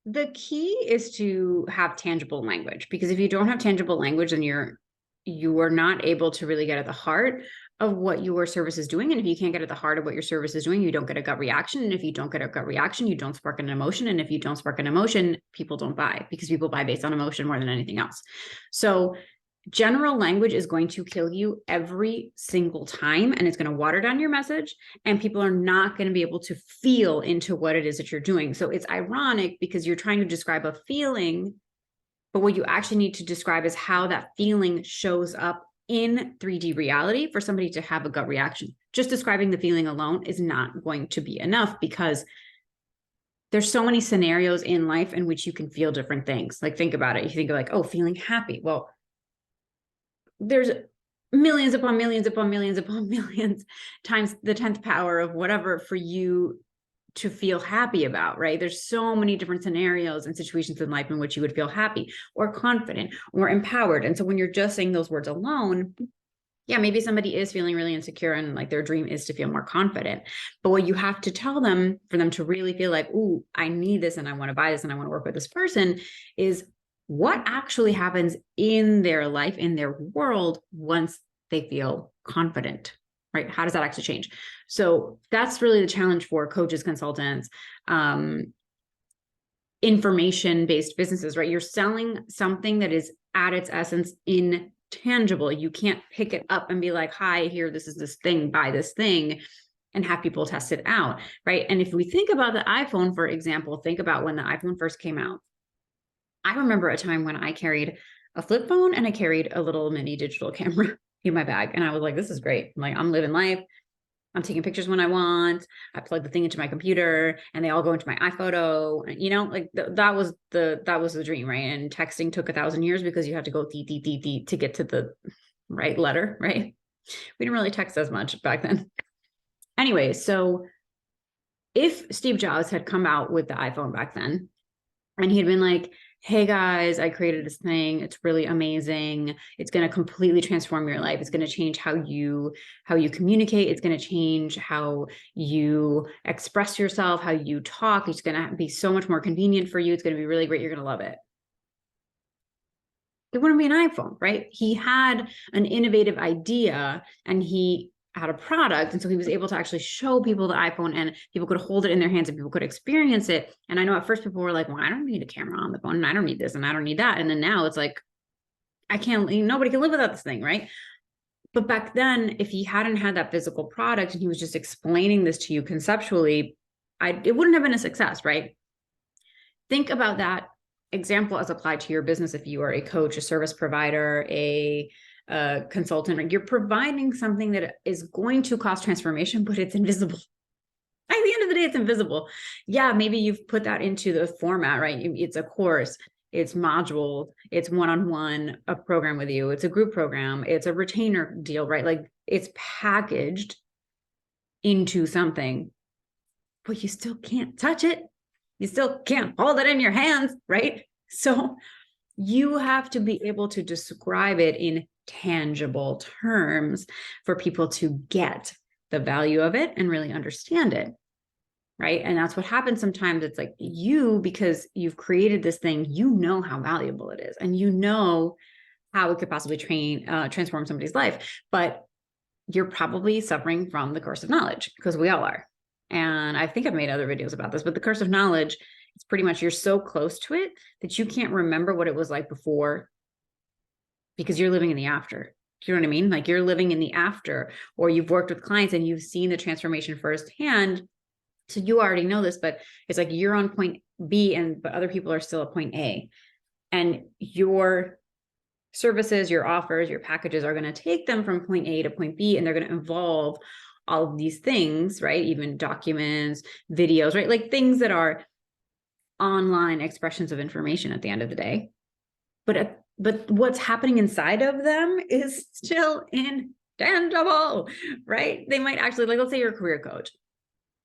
The key is to have tangible language, because if you don't have tangible language, then you are not able to really get at the heart of what your service is doing. And if you can't get at the heart of what your service is doing, you don't get a gut reaction. And if you don't get a gut reaction, you don't spark an emotion. And if you don't spark an emotion, people don't buy, because people buy based on emotion more than anything else. So general language is going to kill you every single time, and it's going to water down your message, and people are not going to be able to feel into what it is that you're doing. So it's ironic, because you're trying to describe a feeling, but what you actually need to describe is how that feeling shows up in 3D reality for somebody to have a gut reaction. Just describing the feeling alone is not going to be enough, because there's so many scenarios in life in which you can feel different things. Like, think about it. You think of like, oh, feeling happy. Well, there's millions upon millions upon millions upon millions times the 10th power of whatever for you to feel happy about, right? There's so many different scenarios and situations in life in which you would feel happy or confident or empowered. And so when you're just saying those words alone, yeah, maybe somebody is feeling really insecure and like their dream is to feel more confident. But what you have to tell them for them to really feel like, ooh, I need this and I want to buy this and I want to work with this person, is what actually happens in their life, in their world, once they feel confident, right? How does that actually change? So that's really the challenge for coaches, consultants, information-based businesses, right? You're selling something that is at its essence intangible. You can't pick it up and be like, hi, here, this is this thing, buy this thing, and have people test it out, right? And if we think about the iPhone, for example, think about when the iPhone first came out. I remember a time when I carried a flip phone and I carried a little mini digital camera in my bag. And I was like, this is great. I'm living life. I'm taking pictures when I want. I plug the thing into my computer and they all go into my iPhoto. And, like that was the dream, right? And texting took 1,000 years because you had to go to get to the right letter, right? We didn't really text as much back then. Anyway, so if Steve Jobs had come out with the iPhone back then and he had been like, hey guys, I created this thing. It's really amazing. It's going to completely transform your life. It's going to change how you communicate. It's going to change how you express yourself, how you talk. It's going to be so much more convenient for you. It's going to be really great. You're going to love it. It wouldn't be an iPhone, right? He had an innovative idea and he had a product. And so he was able to actually show people the iPhone and people could hold it in their hands and people could experience it. And I know at first people were like, well, I don't need a camera on the phone and I don't need this and I don't need that. And then now it's like, nobody can live without this thing, right? But back then, if he hadn't had that physical product and he was just explaining this to you conceptually, it wouldn't have been a success, right? Think about that example as applied to your business. If you are a coach, a service provider, a consultant, you're providing something that is going to cause transformation, but it's invisible. At the end of the day, it's invisible. Yeah, maybe you've put that into the format, right? It's a course, it's module, it's one-on-one, a program with you, it's a group program, it's a retainer deal, right? Like it's packaged into something, but you still can't touch it. You still can't hold it in your hands, right? So you have to be able to describe it in tangible terms for people to get the value of it and really understand it, right? And that's what happens sometimes. It's like because you've created this thing, how valuable it is and how it could possibly transform somebody's life, but you're probably suffering from the curse of knowledge, because we all are. And I think I've made other videos about this, but the curse of knowledge, it's pretty much you're so close to it that you can't remember what it was like before, because you're living in the after. Do you know what I mean? Like you're living in the after, or you've worked with clients and you've seen the transformation firsthand. So you already know this, but it's like you're on point B but other people are still at point A. And your services, your offers, your packages are going to take them from point A to point B, and they're going to involve all of these things, right? Even documents, videos, right? Like things that are online expressions of information at the end of the day. But what's happening inside of them is still intangible, right? They might actually, like, let's say you're a career coach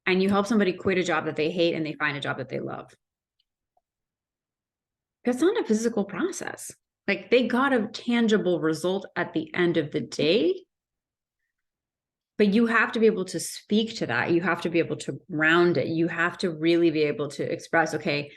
and you help somebody quit a job that they hate and they find a job that they love. That's not a physical process. Like they got a tangible result at the end of the day, but you have to be able to speak to that. You have to be able to ground it. You have to really be able to express, okay,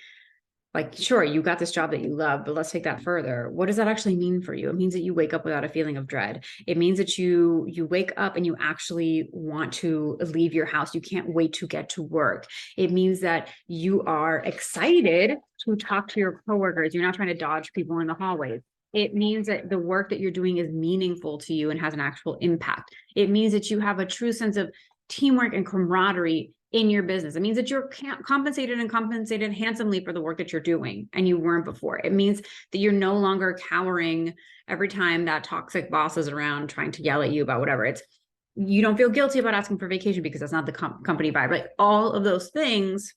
Like, sure, you got this job that you love, but let's take that further. What does that actually mean for you? It means that you wake up without a feeling of dread. It means that you wake up and you actually want to leave your house. You can't wait to get to work. It means that you are excited to talk to your coworkers. You're not trying to dodge people in the hallways. It means that the work that you're doing is meaningful to you and has an actual impact. It means that you have a true sense of teamwork and camaraderie in your business. It means that you're compensated and compensated handsomely for the work that you're doing and you weren't before. It means that you're no longer cowering every time that toxic boss is around trying to yell at you about whatever. It's, you don't feel guilty about asking for vacation because that's not the company vibe. Like all of those things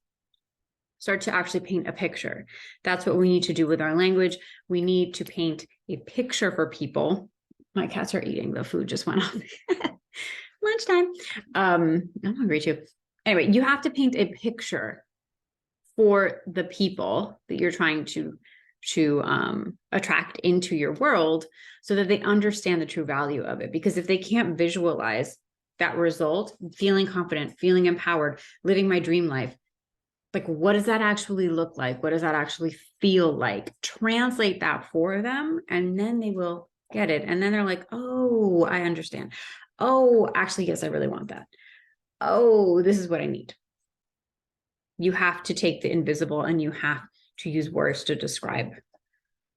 start to actually paint a picture. That's what we need to do with our language. We need to paint a picture for people. My cats are eating. The food just went off. Lunchtime. I'm hungry too. Anyway, you have to paint a picture for the people that you're trying to attract into your world so that they understand the true value of it. Because if they can't visualize that result, feeling confident, feeling empowered, living my dream life, like, what does that actually look like? What does that actually feel like? Translate that for them, and then they will get it. And then they're like, oh, I understand. Oh, actually, yes, I really want that. Oh, this is what I need. You have to take the invisible and you have to use words to describe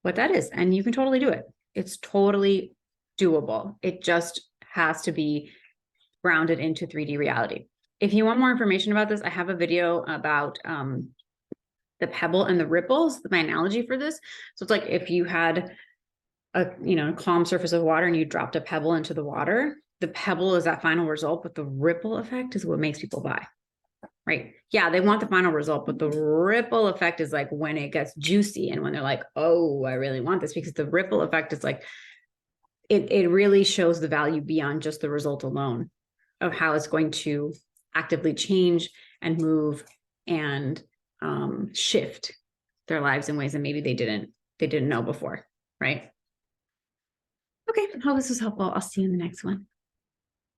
what that is. And you can totally do it. It's totally doable. It just has to be grounded into 3D reality. If you want more information about this, I have a video about the pebble and the ripples, my analogy for this. So it's like if you had a calm surface of water and you dropped a pebble into the water, the pebble is that final result, but the ripple effect is what makes people buy, right? Yeah, they want the final result, but the ripple effect is like when it gets juicy and when they're like, oh, I really want this, because the ripple effect is like, it really shows the value beyond just the result alone of how it's going to actively change and move and shift their lives in ways that maybe they didn't know before, right? Okay, I hope this was helpful. I'll see you in the next one.